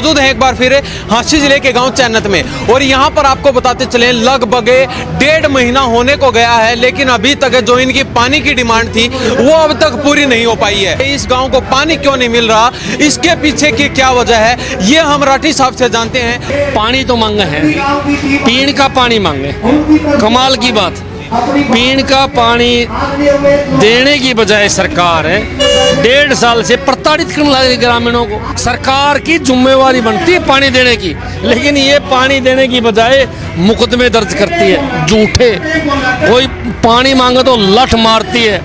मौजूद है एक बार फिर हांसी जिले के गांव चैनत में और यहां पर आपको बताते चले लगभग 1.5 महीना होने को गया है, लेकिन अभी तक जो इनकी पानी की डिमांड थी वो अब तक पूरी नहीं हो पाई है। इस गांव को पानी क्यों नहीं मिल रहा, इसके पीछे की क्या वजह है, ये हम राठी साहब से जानते हैं। पानी तो मांगे हैं, पीने का पानी मांगे, कमाल की बात। पीने का पानी देने की बजाय सरकार है 1.5 साल से प्रताड़ित करने लगी ग्रामीणों को। सरकार की जिम्मेवारी बनती है पानी देने की, लेकिन ये पानी देने की बजाय मुकदमे दर्ज करती है झूठे। कोई पानी मांगे तो लठ मारती है।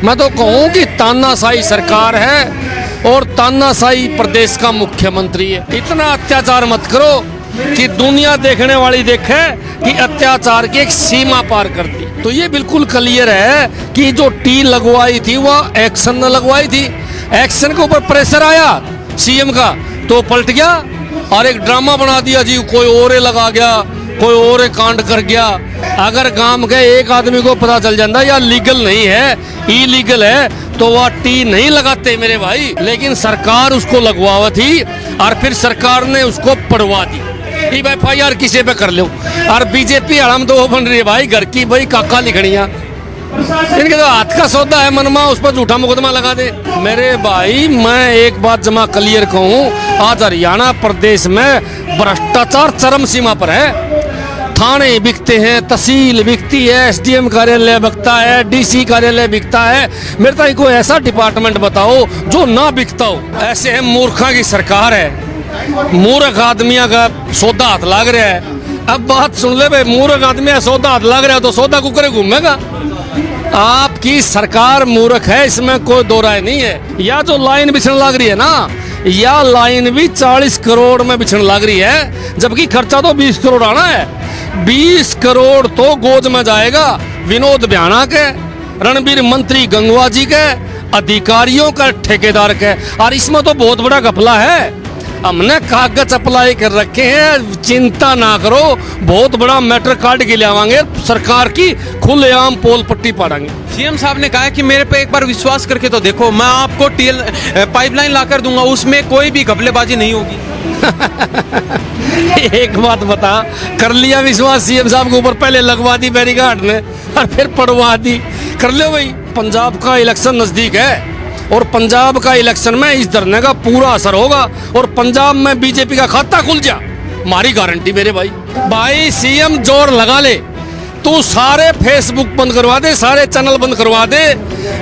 मैं तो कहूँ कि तानाशाही सरकार है और तानाशाही प्रदेश का मुख्यमंत्री है। इतना अत्याचार मत करो कि दुनिया देखने वाली देखे कि अत्याचार की एक सीमा पार कर दी। तो ये बिल्कुल क्लियर है कि जो टी लगवाई थी वह एक्शन ने लगवाई थी। एक्शन के ऊपर प्रेशर आया सीएम का तो पलट गया और एक ड्रामा बना दिया जी, कोई और लगा गया, कोई और कांड कर गया। अगर गांव के एक आदमी को पता चल जाता या लीगल नहीं है, इलीगल है, तो वह टी नहीं लगाते मेरे भाई। लेकिन सरकार उसको लगवा थी और फिर सरकार ने उसको पढ़वा दी। FIR किसी पे कर लो। और बीजेपी हड़म तो वो बन रही है भाई, घर की भाई काका लिखड़ियाँ। इनके तो हाथ का सौदा है, मनमा उस पर झूठा मुकदमा लगा दे। मेरे भाई मैं एक बात जमा क्लियर कहूँ, आज हरियाणा प्रदेश में भ्रष्टाचार चरम सीमा पर है। थाने बिकते हैं, तहसील बिकती है, SDM कार्यालय बिकता है, DC कार्यालय बिकता है। मेरे ताई कोई ऐसा डिपार्टमेंट बताओ जो ना बिकता हो। ऐसे है मूर्खा की सरकार है, मूर्ख आदमियों का सौदा हाथ लाग रहा है। अब बात सुन ले भाई, मूर्ख आदमी सौदा हाथ लाग रहा है तो सौदा कुकरे घूमेगा। आपकी सरकार मूर्ख है, इसमें कोई दो राय नहीं है। या जो लाइन बिछने लग रही है ना, या लाइन भी 40 करोड़ में बिछने लग रही है, जबकि खर्चा तो 20 करोड़ आना है। 20 करोड़ तो गोद में जाएगा विनोद भ्याणा के, रणबीर मंत्री गंगवा जी के, अधिकारियों का, ठेकेदार के। और इसमें तो बहुत बड़ा घपला है। हमने कागज अप्लाई कर रखे हैं, चिंता ना करो, बहुत बड़ा मैटर काट के ले आवांगे। सरकार की खुलेआम पोल पट्टी पाड़ेंगे। सीएम साहब ने कहा कि मेरे पे एक बार विश्वास करके तो देखो, मैं आपको पाइपलाइन ला कर दूंगा, उसमें कोई भी घपलेबाजी नहीं होगी। एक बात बता, कर लिया विश्वास सीएम साहब के ऊपर, पहले लगवा दी बैरिकाड ने और फिर पड़वा दी। कर लो भाई, पंजाब का इलेक्शन नजदीक है और पंजाब का इलेक्शन में इस धरने का पूरा असर होगा और पंजाब में बीजेपी का खाता खुल जा, हमारी गारंटी मेरे भाई। भाई सीएम जोर लगा ले, तू सारे फेसबुक बंद करवा दे, सारे चैनल बंद करवा दे,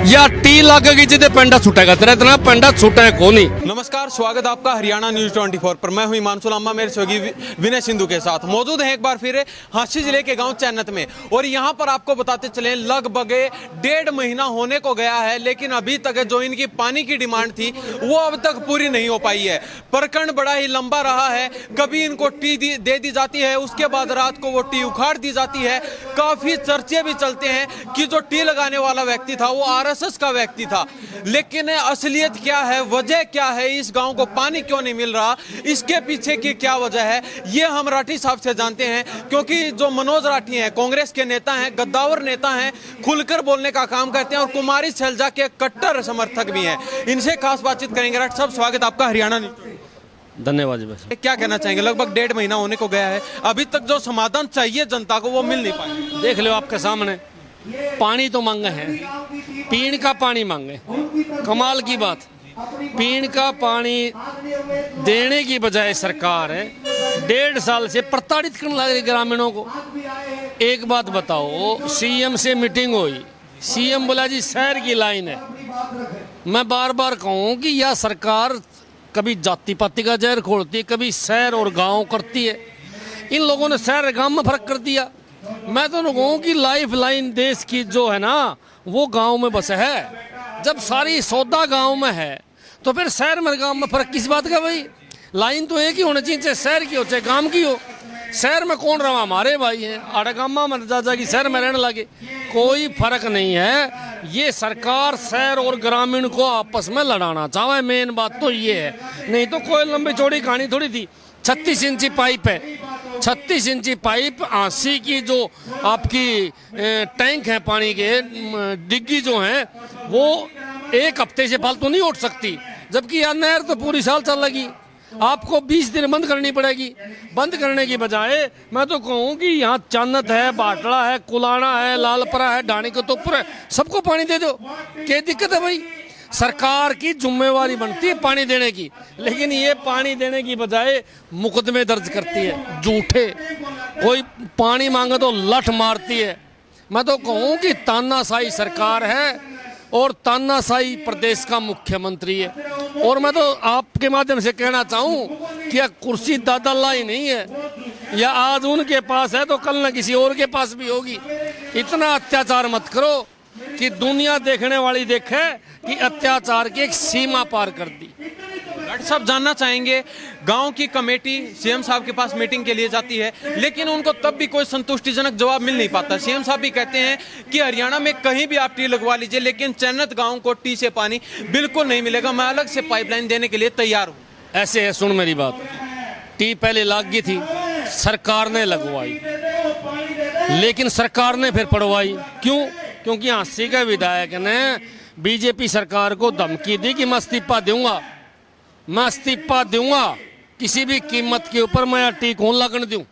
या टी लगेगी जिसे पेंडा छूटेगा, तेरा इतना पेंडा छूटा है कौन ही। नमस्कार, स्वागत है आपका हरियाणा न्यूज 24 पर। मैं हूं हिमांशु लांबा, मेरे सहयोगी विनय सिंधु के साथ मौजूद है एक बार फिर हांसी जिले के गांव चैनत में और यहां पर आपको बताते चले लगभग 1.5 महीना होने को गया है, लेकिन अभी तक जो इनकी पानी की डिमांड थी वो अब तक पूरी नहीं हो पाई है। प्रकरण बड़ा ही लंबा रहा है। कभी इनको टी दे दी जाती है, उसके बाद रात को वो टी उखाड़ दी जाती है। काफी चर्चे भी चलते हैं कि जो टी लगाने वाला व्यक्ति था वो RSS का व्यक्ति था, लेकिन असलियत क्या है, वजह क्या है, इस गांव को पानी क्यों नहीं मिल रहा, इसके पीछे की क्या वजह है, ये हम राठी साहब से जानते हैं। क्योंकि जो मनोज राठी हैं, कांग्रेस के नेता हैं, गद्दावर नेता हैं, खुलकर बोलने का काम करते हैं और कुमारी सैलजा के कट्टर समर्थक भी हैं। इनसे खास बातचीत करेंगे। राठी साहब, स्वागत आपका हरियाणा न्यूज। धन्यवाद जी। क्या कहना चाहेंगे, लगभग 1.5 महीना होने को गया है, अभी तक जो समाधान चाहिए जनता को वो मिल नहीं पाया। देख लो आपके सामने, पानी तो मांगे हैं, पीने का पानी मांगे, कमाल की बात। पीने का पानी देने की बजाय सरकार है 1.5 साल से प्रताड़ित करने लगी ग्रामीणों को। एक बात बताओ, सीएम से मीटिंग हुई, सीएम बोला जी शहर की लाइन है। मैं बार बार कहूँ कि यह सरकार कभी जाति पाति का जहर खोलती है, कभी शहर और गांव करती है। इन लोगों ने शहर गांव में फर्क कर दिया। मैं तो कहूँ कि लाइफ लाइन देश की जो है ना वो गांव में बस है। जब सारी सौदा गांव में है तो फिर शहर में गांव में फर्क किस बात का भाई? लाइन तो एक ही होनी चाहिए, चाहे शहर की हो चाहे गांव की हो। शहर में कौन रहा, हमारे भाई हैं, अड़गामा में जा की शहर में रहने लगे, कोई फर्क नहीं है। ये सरकार शहर और ग्रामीण को आपस में लड़ाना चाहे, मेन बात तो ये है। नहीं तो कोई लंबी चौड़ी कहानी थोड़ी थी। 36 इंची पाइप है, 36 इंची पाइप, 80 की जो आपकी टैंक है पानी के, डिग्गी जो है वो एक हफ्ते से फालतू नहीं उठ सकती, जबकि यार नहर तो पूरी साल चल लगी। आपको 20 दिन बंद करनी पड़ेगी। बंद करने की बजाय मैं तो कहूँ कि यहाँ चांदत है, बाटला है, कुलाना है, लालपरा है, ढाणी कतोपुर है, सबको पानी दे दो। क्या दिक्कत है भाई? सरकार की जिम्मेवारी बनती है पानी देने की, लेकिन ये पानी देने की बजाय मुकदमे दर्ज करती है झूठे। कोई पानी मांगे तो लठ मारती है। मैं तो कहूँ कि तानाशाही सरकार है और तानाशाही प्रदेश का मुख्यमंत्री है। और मैं तो आपके माध्यम से कहना चाहूँ कि यह कुर्सी दादा ही नहीं है, या आज उनके पास है तो कल न किसी और के पास भी होगी। इतना अत्याचार मत करो कि दुनिया देखने वाली देखे कि अत्याचार की एक सीमा पार कर दी। डॉक्टर साहब जानना चाहेंगे, गांव की कमेटी सीएम साहब के पास मीटिंग के लिए जाती है, लेकिन उनको तब भी कोई संतुष्टिजनक जवाब मिल नहीं पाता। सीएम साहब भी कहते हैं कि हरियाणा में कहीं भी आप टी लगवा लीजिए, लेकिन चन्नत गांव को टी से पानी बिल्कुल नहीं मिलेगा, मैं अलग से पाइपलाइन देने के लिए तैयार हूँ। ऐसे है, सुन मेरी बात, टी पहले लाग गई थी, सरकार ने लगवाई, लेकिन सरकार ने फिर पड़वाई। क्यों? क्योंकि हांसी के विधायक ने बीजेपी सरकार को धमकी दी कि मैं इस्तीफा दूंगा, मैं इस्तीफा दूंगा, किसी भी कीमत के ऊपर मैं टी कौन लगन दूं।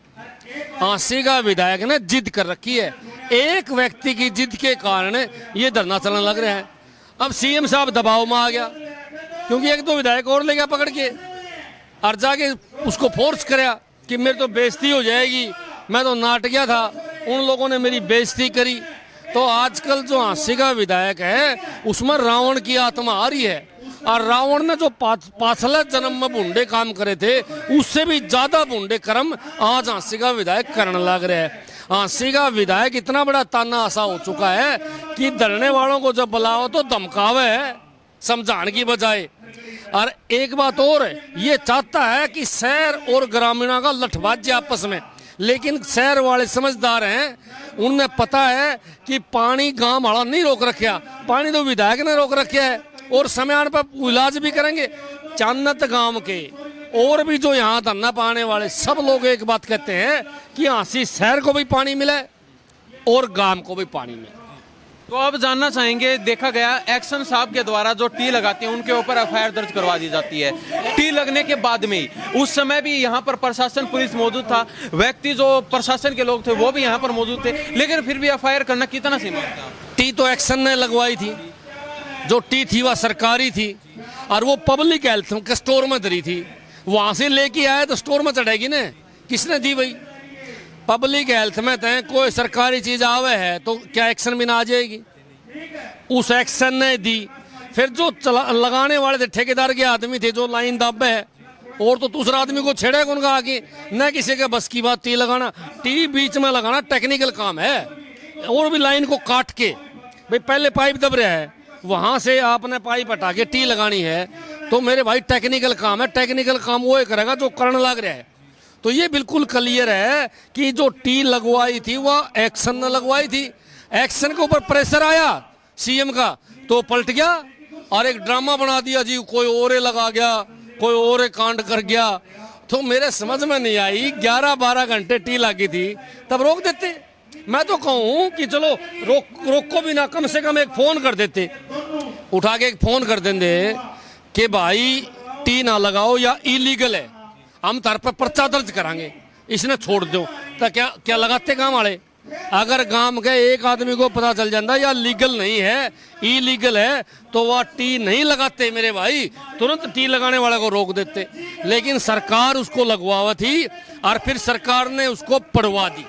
हांसी का विधायक ने जिद कर रखी है। एक व्यक्ति की जिद के कारण ये धरना चलने लग रहा है। अब सीएम साहब दबाव में आ गया, क्योंकि एक दो विधायक और ले गया पकड़ के और जाके उसको फोर्स कराया कि मेरी तो बेइज्जती हो जाएगी, मैं तो नाट गया था, उन लोगों ने मेरी बेइज्जती करी। तो आजकल जो हांसी का विधायक है उसमें रावण की आत्मा आ रही है, और रावण ने जो पाछले जन्म में भूंडे काम करे थे उससे भी ज्यादा भूंडे कर्म आज हांसी का विधायक करने लग रहे हैं। हांसी का विधायक इतना बड़ा तानाशाह हो चुका है कि धरने वालों को जब बुलाओ तो धमकावे है समझाने की बजाय। और एक बात और है, ये चाहता है कि शहर और ग्रामीणों का लठबाजी आपस में, लेकिन शहर वाले समझदार हैं, उन्हें पता है कि पानी गांव वाला नहीं रोक रखा, पानी तो विधायक ने रोक रखा है, और समय पर इलाज भी करेंगे। चांदत गांव के और भी जो यहाँ धरना पाने वाले सब लोग एक बात कहते हैं कि हांसी शहर को भी पानी मिले और गांव को भी पानी मिले। तो अब जानना चाहेंगे, देखा गया एक्शन साहब के द्वारा जो टी लगाते हैं उनके ऊपर एफआईआर दर्ज करवा दी जाती है। टी लगने के बाद में ही उस समय भी यहाँ पर प्रशासन पुलिस मौजूद था, व्यक्ति जो प्रशासन के लोग थे वो भी यहाँ पर मौजूद थे, लेकिन फिर भी एफआईआर करना कितना सीमित था? टी तो एक्शन ने लगवाई थी, जो टी थी वह सरकारी थी और वो पब्लिक हेल्थ के स्टोर में धरी थी। वहां से लेके आए तो स्टोर में चढ़ेगी ना, किसने दी भाई? पब्लिक हेल्थ में तय कोई सरकारी चीज आवे है तो क्या एक्शन भी ना आ जाएगी? उस एक्शन ने दी। फिर जो लगाने वाले थे ठेकेदार के आदमी थे जो लाइन दाबे है, और तो दूसरा आदमी को छेड़ेगा उनका आगे, न किसी के बस की बात। टी लगाना, टी बीच में लगाना टेक्निकल काम है, और भी लाइन को काट के भाई पहले पाइप दब रहा है, वहां से आपने पाइप हटा के टी लगानी है, तो मेरे भाई टेक्निकल काम है। टेक्निकल काम वो करेगा जो करने लग रहा है। तो ये बिल्कुल क्लियर है कि जो टी लगवाई थी वह एक्शन ने लगवाई थी। एक्शन के ऊपर प्रेशर आया सीएम का तो पलट गया और एक ड्रामा बना दिया जी, कोई और लगा गया, कोई और कांड कर गया। तो मेरे समझ में नहीं आई, 11-12 घंटे टी लगी थी तब रोक देते। मैं तो कहूँ कि चलो रोको भी ना, कम से कम एक फोन कर देते, उठा के एक फोन कर देंगे कि भाई टी ना लगाओ या इलीगल है, हम तार पर पर्चा दर्ज करांगे, इसने छोड़ दो। तो क्या लगाते गांव वाले? अगर गांव के एक आदमी को पता चल जाता या लीगल नहीं है, इलीगल है, तो वह टी नहीं लगाते मेरे भाई, तुरंत टी लगाने वाले को रोक देते। लेकिन सरकार उसको लगवावा थी और फिर सरकार ने उसको पढ़वा दी।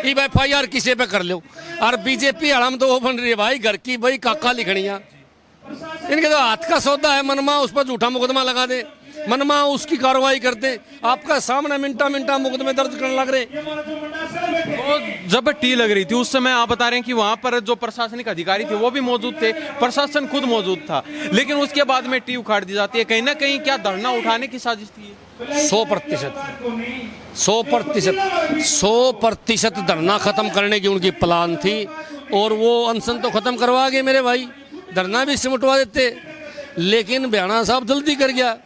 एफआईआर किसी पे कर लो। और बीजेपी हड़म तो वो बन रही है भाई, घर की भाई काका लिखनिया, इनके तो हाथ का सौदा है। मनमा उस पर झूठा मुकदमा लगा दे, मनमा उसकी कार्रवाई करते, आपका सामने मिनटा मुकदमे दर्ज करने लग रहे। तो जब टी लग रही थी उस समय आप बता रहे हैं कि वहां पर जो प्रशासनिक अधिकारी थे वो भी मौजूद थे, प्रशासन खुद मौजूद था, लेकिन उसके बाद में टी उखाड़ दी जाती है। कहीं ना कहीं क्या धरना उठाने की साजिश थी? 100% धरना खत्म करने की उनकी प्लान थी, और वो अनशन तो खत्म करवा गए मेरे भाई, धरना भी सिमटवा देते। लेकिन बयाना साहब जल्दी कर गया,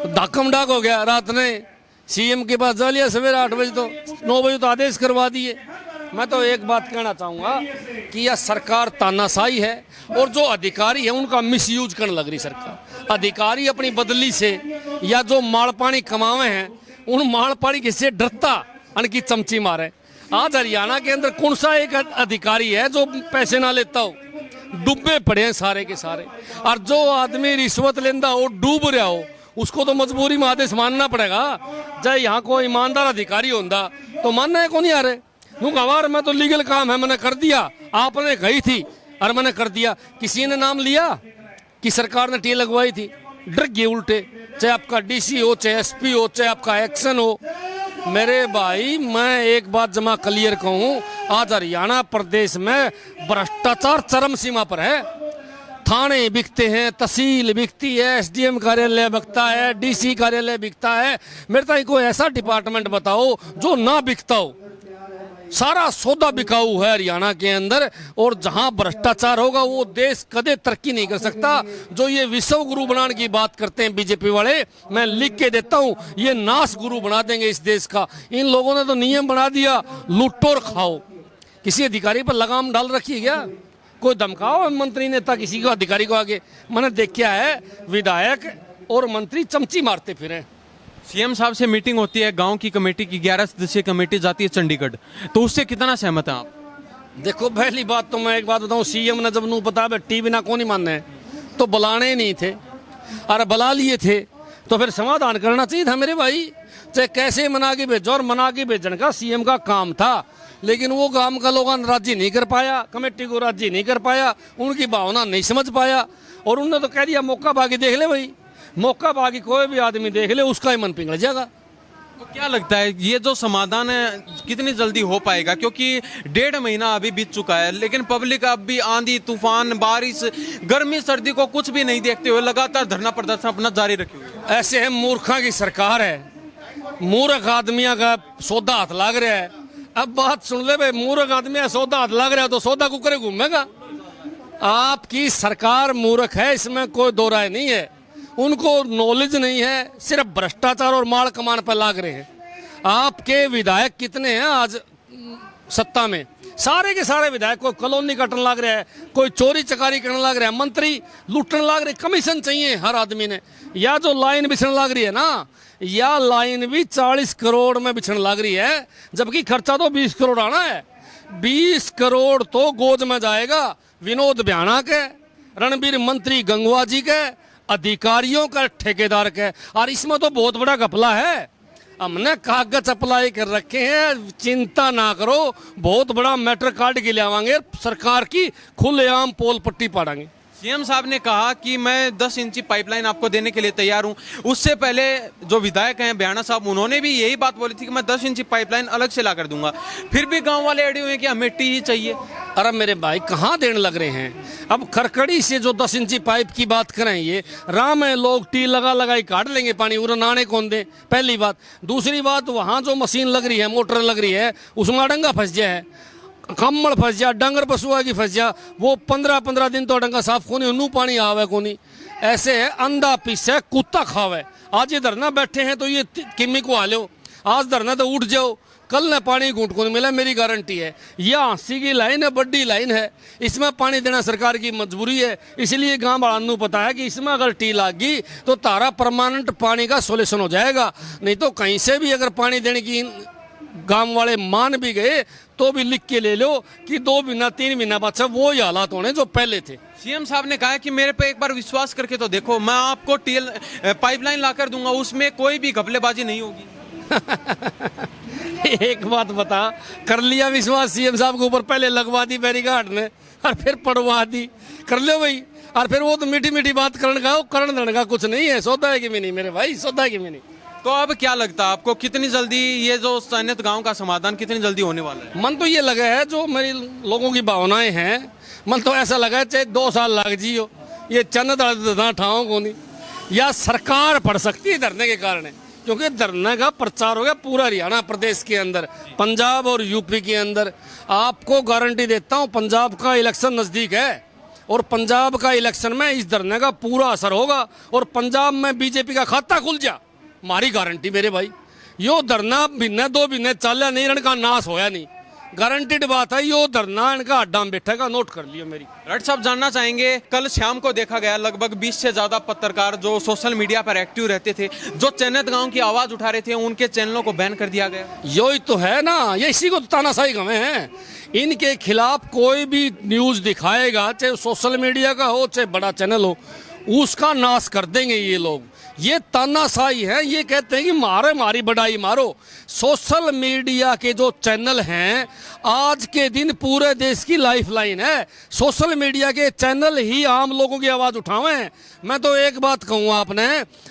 धाकम डाक हो गया, रात ने सीएम के पास जा लिया, सवेरे 8 बजे तो 9 बजे तो आदेश करवा दिए। मैं तो एक बात कहना चाहूँगा कि यह सरकार तानाशाही है, और जो अधिकारी है उनका मिसयूज करने लग रही सरकार। अधिकारी अपनी बदली से या जो माल पानी कमावे हैं उन माल पानी किससे डरता अनकी चमची मारे। आज हरियाणा के अंदर कौन सा एक अधिकारी है जो पैसे ना लेता हो? डूबे पड़े हैं सारे के सारे। और जो आदमी रिश्वत लेंदा हो डूब रहा हो उसको तो मजबूरी में आदेश मानना पड़ेगा। चाहे यहाँ कोई ईमानदार अधिकारी होता तो मानना है कौन नहीं आ रहे नुकवार मैं तो लीगल काम है मैंने कर दिया, आपने कही थी और मैंने कर दिया। किसी ने नाम लिया कि सरकार ने टी लगवाई थी? डर गए उल्टे, चाहे आपका डीसी हो, चाहे एसपी हो, चाहे आपका एक्शन हो। मेरे भाई मैं एक बात जमा क्लियर कहूँ, आज हरियाणा प्रदेश में भ्रष्टाचार चरम सीमा पर है। थाने बिकते हैं, तहसील बिकती है, एसडीएम कार्यालय बिकता है, डीसी कार्यालय बिकता है। मेरे ताई कोई ऐसा डिपार्टमेंट बताओ जो ना बिकता हो। सारा सौदा बिकाऊ है हरियाणा के अंदर। और जहां भ्रष्टाचार होगा वो देश कदे तरक्की नहीं कर सकता। जो ये विश्व गुरु बनाने की बात करते हैं बीजेपी वाले, मैं लिख के देता हूं ये नाश गुरु बना देंगे इस देश का। इन लोगों ने तो नियम बना दिया लूटो और खाओ। किसी अधिकारी पर लगाम डाल रखी है क्या? कोई धमकाओ मंत्री नेता किसी को अधिकारी को आगे। मैंने देखा है विधायक और मंत्री चमची मारते फिरे। सीएम साहब से मीटिंग होती है, गांव की कमेटी की 11 सदस्यीय कमेटी जाती है चंडीगढ़, तो उससे कितना सहमत हैं आप? देखो पहली बात तो मैं एक बात बताऊं, सीएम ने जब नू पता टीवी ना कौन ही मानने तो बुलाने नहीं थे और बुला लिए थे तो फिर समाधान करना चाहिए था मेरे भाई। चाहे कैसे मना के भेजो, और मना के भेजने का सीएम का काम था, लेकिन वो काम का लोग राजी नहीं कर पाया, कमेटी को राजी नहीं कर पाया, उनकी भावना नहीं समझ पाया। और उन्होंने तो कह दिया मौका बागी देख ले भाई, मौका बागी कोई भी आदमी देख ले उसका ही मन पिघल जाएगा। तो क्या लगता है ये जो समाधान है कितनी जल्दी हो पाएगा? क्योंकि 1.5 महीना अभी बीत चुका है, लेकिन पब्लिक अब भी आंधी तूफान बारिश गर्मी सर्दी को कुछ भी नहीं देखते हुए लगातार धरना प्रदर्शन अपना जारी रखे हुए। ऐसे है मूर्खा की सरकार है, मूर्ख आदमियों का सौदा हाथ लाग रहा है। अब बात सुन ले भाई, मूर्ख आदमी सौदा हाथ लाग रहा है तो सौदा कुकरे घूमेगा। आपकी सरकार मूर्ख है, इसमें कोई दो राय नहीं है। उनको नॉलेज नहीं है, सिर्फ भ्रष्टाचार और माल कमान पर लाग रहे हैं। आपके विधायक कितने हैं आज सत्ता में? सारे के सारे विधायक कोई कॉलोनी काटने लग रहा है, कोई चोरी चकारी करने लग रहा है, मंत्री लूटने लग रहे, कमीशन चाहिए हर आदमी ने। या जो लाइन बिछने लग रही है ना, या लाइन भी 40 करोड़ में बिछने लग रही है, जबकि खर्चा तो 20 करोड़ आना है। 20 करोड़ तो गोद में जाएगा विनोद भ्याणा के, रणबीर मंत्री गंगवा जी के, अधिकारियों का, ठेकेदार के। और इसमें तो बहुत बड़ा घपला है, हमने कागज अप्लाई कर रखे हैं, चिंता ना करो, बहुत बड़ा मैटर काट के ले आवांगे, सरकार की खुलेआम पोल पट्टी पाड़ेंगे। सीएम साहब ने कहा कि मैं 10 इंची पाइपलाइन आपको देने के लिए तैयार हूं। उससे पहले जो विधायक हैं भ्याणा साहब, उन्होंने भी यही बात बोली थी कि मैं 10 इंची पाइपलाइन अलग से ला कर दूंगा। फिर भी गांव वाले अड़े हुए हैं कि हमें टी ही चाहिए। अरे मेरे भाई कहाँ देने लग रहे हैं? अब खरकड़ी से जो 10 इंची पाइप की बात करें, ये राम है, लोग टी लगा लगाई काट लेंगे पानी, वो नाने कौन दे? पहली बात। दूसरी बात, वहाँ जो मशीन लग रही है, मोटर लग रही है, उसमें डंगा फंस गया है, कम्मड़ फंस जा, डंगर पशुआ की फंस जा, वो 15-15 दिन तो डंगा साफ कोनी, नू पानी आवे कोनी। ऐसे है अंधा पीसे कुत्ता खावे। आज ये धरना बैठे हैं तो ये किमी को हालो, आज धरना तो उठ जाओ, कल न पानी घूंट को नहीं मिला, मेरी गारंटी है। यह हाँसी की लाइन है, बड़ी लाइन है, इसमें पानी देना सरकार की मजबूरी है। इसलिए गांव वालों को पता है कि इसमें अगर टी लागी तो तारा परमानेंट पानी का सोल्यूशन हो जाएगा। नहीं तो कहीं से भी अगर पानी देने की गांव वाले मान भी गए तो भी लिख के ले लो कि 2 महीना 3 महीना बाद वो ही हालात होने जो पहले थे। सीएम साहब ने कहा कि मेरे पे एक बार विश्वास करके तो देखो, मैं आपको पाइपलाइन ला कर दूंगा, उसमें कोई भी घपलेबाजी नहीं होगी। एक बात बता, कर लिया विश्वास सीएम साहब के ऊपर? पहले लगवा दी बैरिकाड ने और फिर पड़वा दी, कर लो भाई। और फिर वो तो मीठी मीठी बात करने का, करण देने का कुछ नहीं है। सौदा है कि भी नहीं मेरे भाई, सौदा है कि भी नहीं। तो अब क्या लगता है आपको, कितनी जल्दी ये जो चयनित गांव का समाधान कितनी जल्दी होने वाला है? मन तो ये लगा है, जो मेरी लोगों की भावनाएं हैं, मन तो ऐसा लगा है चाहे 2 साल लग जियो, ये चन्नत ठाओ को नहीं, या सरकार पड़ सकती है धरने के कारण, क्योंकि धरने का प्रचार हो गया पूरा हरियाणा प्रदेश के अंदर, पंजाब और यूपी के अंदर। आपको गारंटी देता हूँ, पंजाब का इलेक्शन नज़दीक है और पंजाब का इलेक्शन में इस धरने का पूरा असर होगा और पंजाब में बीजेपी का खाता खुल जा, मारी गारंटी मेरे भाई। यो धरना महीने 2 महीने चल नहीं, रण का नाश होया नहीं, गारंटीड बात है, यो धरना इनका अड्डा में बैठेगा, नोट कर लियो मेरी। राइट साहब, जानना चाहेंगे, कल शाम को देखा गया लगभग 20 से ज्यादा पत्रकार जो सोशल मीडिया पर एक्टिव रहते थे, जो चैनत गांव की आवाज उठा रहे थे, उनके चैनलों को बैन कर दिया गया। यही तो है ना, ये इसी को तो तानाशाही गमे हैं। इनके खिलाफ कोई भी न्यूज दिखाएगा, चाहे सोशल मीडिया का हो चाहे बड़ा चैनल हो, उसका नाश कर देंगे ये लोग। ये तानाशाही है, ये कहते हैं कि मारे मारी बढ़ाई मारो। सोशल मीडिया के जो चैनल हैं आज के दिन पूरे देश की लाइफलाइन है। सोशल मीडिया के चैनल ही आम लोगों की आवाज़ उठावें। मैं तो एक बात कहूँ आपने,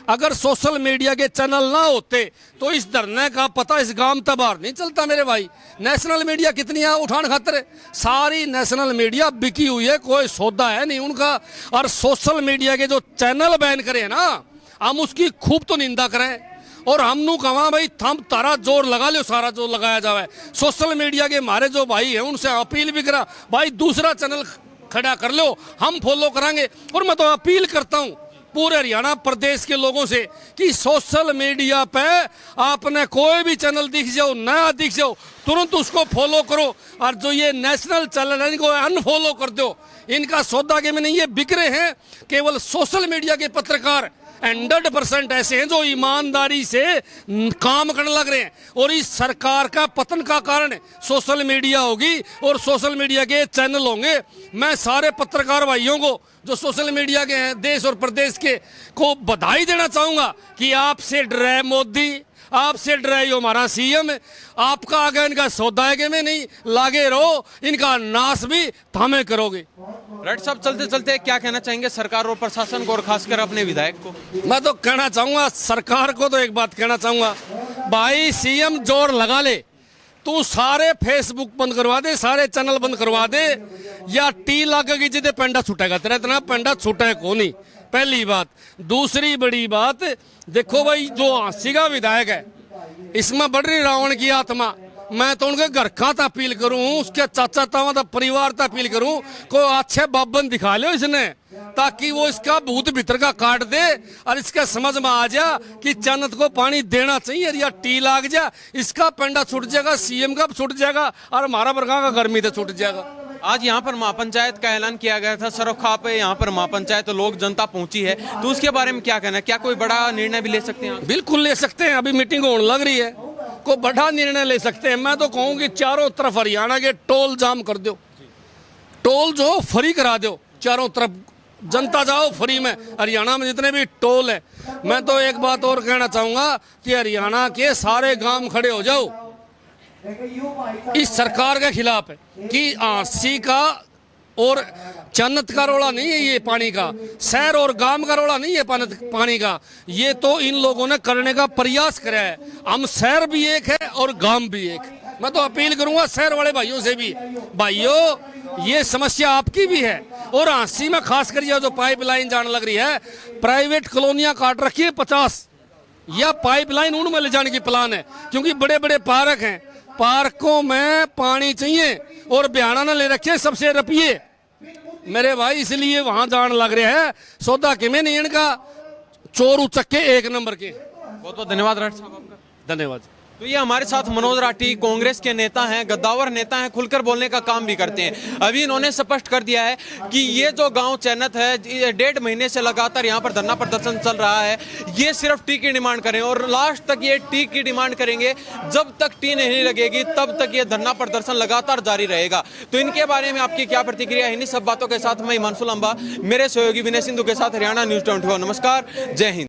अगर सोशल मीडिया के चैनल ना होते तो इस धरने का पता इस गांव तक बाहर नहीं चलता मेरे भाई। नेशनल मीडिया कितनी है उठान खातर, सारी नेशनल मीडिया बिकी हुई है, कोई सौदा है नहीं उनका। और सोशल मीडिया के जो चैनल बैन करे ना, हम उसकी खूब तो निंदा करें और हम नू कहा भाई थम तारा जोर लगा लो, सारा जोर लगाया जाए। सोशल मीडिया के हमारे जो भाई हैं उनसे अपील भी करा, भाई दूसरा चैनल खड़ा कर लो, हम फॉलो करांगे। और मैं तो अपील करता हूँ पूरे हरियाणा प्रदेश के लोगों से कि सोशल मीडिया पे आपने कोई भी चैनल दिख जाओ, नया दिख जाओ, तुरंत उसको फॉलो करो। और जो ये नेशनल चैनल है इनको अनफॉलो कर दो। इनका सौदा के में नहीं, ये बिक रहे हैं। केवल सोशल मीडिया के पत्रकार 100% ऐसे हैं जो ईमानदारी से काम करने लग रहे हैं। और इस सरकार का पतन का कारण सोशल मीडिया होगी और सोशल मीडिया के चैनल होंगे। मैं सारे पत्रकार भाइयों को जो सोशल मीडिया के हैं देश और प्रदेश के को बधाई देना चाहूँगा कि आपसे डरे मोदी, आपसे डरे हमारा सीएम, आपका आगे इनका सौदा है कि में नहीं, लागे रहो, इनका नाश भी थामे करोगे। राइट साहब, चलते चलते क्या कहना चाहेंगे सरकार और प्रशासन को और खासकर अपने विधायक को? मैं तो कहना चाहूँगा सरकार को, तो एक बात कहना चाहूँगा, भाई सीएम जोर लगा ले, तू सारे फेसबुक बंद करवा दे, सारे चैनल बंद करवा दे, या टी लगेगी जिदे पेंडा छूटेगा, तेरा इतना पेंडा छूटे को नहीं। पहली बात। दूसरी बड़ी बात, देखो भाई जो हांसी का विधायक है इसमें बढ़ रही रावण की आत्मा। मैं तो उनके घर का तो अपील करूं, उसके चाचा तावा का परिवार तो अपील करूं, कोई अच्छे बाबन दिखा लो इसने, ताकि वो इसका भूत भीतर का काट दे और इसके समझ में आ जा कि चन्नत को पानी देना चाहिए, या टी लाग जा, इसका पेंडा छूट जाएगा, सीएम का छूट जाएगा और हमारा वर्गा का गर्मी तो छूट जाएगा। आज यहाँ पर महापंचायत का ऐलान किया गया था, सरोखा पे यहाँ पर महापंचायत तो लोग जनता पहुंची है, तो उसके बारे में क्या कहना है? क्या कोई बड़ा निर्णय भी ले सकते हैं? बिल्कुल ले सकते हैं, अभी मीटिंग होने लग रही है, कोई बड़ा निर्णय ले सकते हैं। मैं तो कहूँ कि चारों तरफ हरियाणा के टोल जाम कर दो, टोल जो फ्री करा दो, चारों तरफ जनता जाओ फ्री में, हरियाणा में जितने भी टोल है। मैं तो एक बात और कहना चाहूँगा कि हरियाणा के सारे गांव खड़े हो जाओ इस सरकार के खिलाफ है कि आंसी का और जन्नत का रोड़ा नहीं है ये पानी का, शहर और गांव का रोड़ा नहीं है पानी का, ये तो इन लोगों ने करने का प्रयास करा है। हम शहर भी एक है और गांव भी एक। मैं तो अपील करूंगा शहर वाले भाइयों से भी, भाइयों ये समस्या आपकी भी है। और हांसी में खास कर जो पाइपलाइन जाने लग रही है, प्राइवेट कॉलोनियां काट रखी है 50, या पाइपलाइन उनमें ले जाने की प्लान है, क्योंकि बड़े बड़े पार्क हैं, पार्कों में पानी चाहिए और बयाना ने ले रखे सबसे रुपये मेरे भाई, इसलिए वहां जान लग रहे हैं। सौदा के में नहीं इनका, चोर उचक्के एक नंबर के। बहुत बहुत धन्यवाद राठ साहब आपका। धन्यवाद। तो ये हमारे साथ मनोज राठी कांग्रेस के नेता हैं, गद्दावर नेता हैं, खुलकर बोलने का काम भी करते हैं। अभी इन्होंने स्पष्ट कर दिया है कि ये जो गांव चैनत है, 1.5 महीने से लगातार यहाँ पर धरना प्रदर्शन चल रहा है, ये सिर्फ टी की डिमांड करें और लास्ट तक ये टी की डिमांड करेंगे। जब तक टी नहीं लगेगी तब तक ये धरना प्रदर्शन लगातार जारी रहेगा। तो इनके बारे में आपकी क्या प्रतिक्रिया है? इन्हीं सब बातों के साथ मैं हिमांशु लंबा, मेरे सहयोगी विनय सिंधु के साथ हरियाणा न्यूज़ 24। नमस्कार, जय हिंद।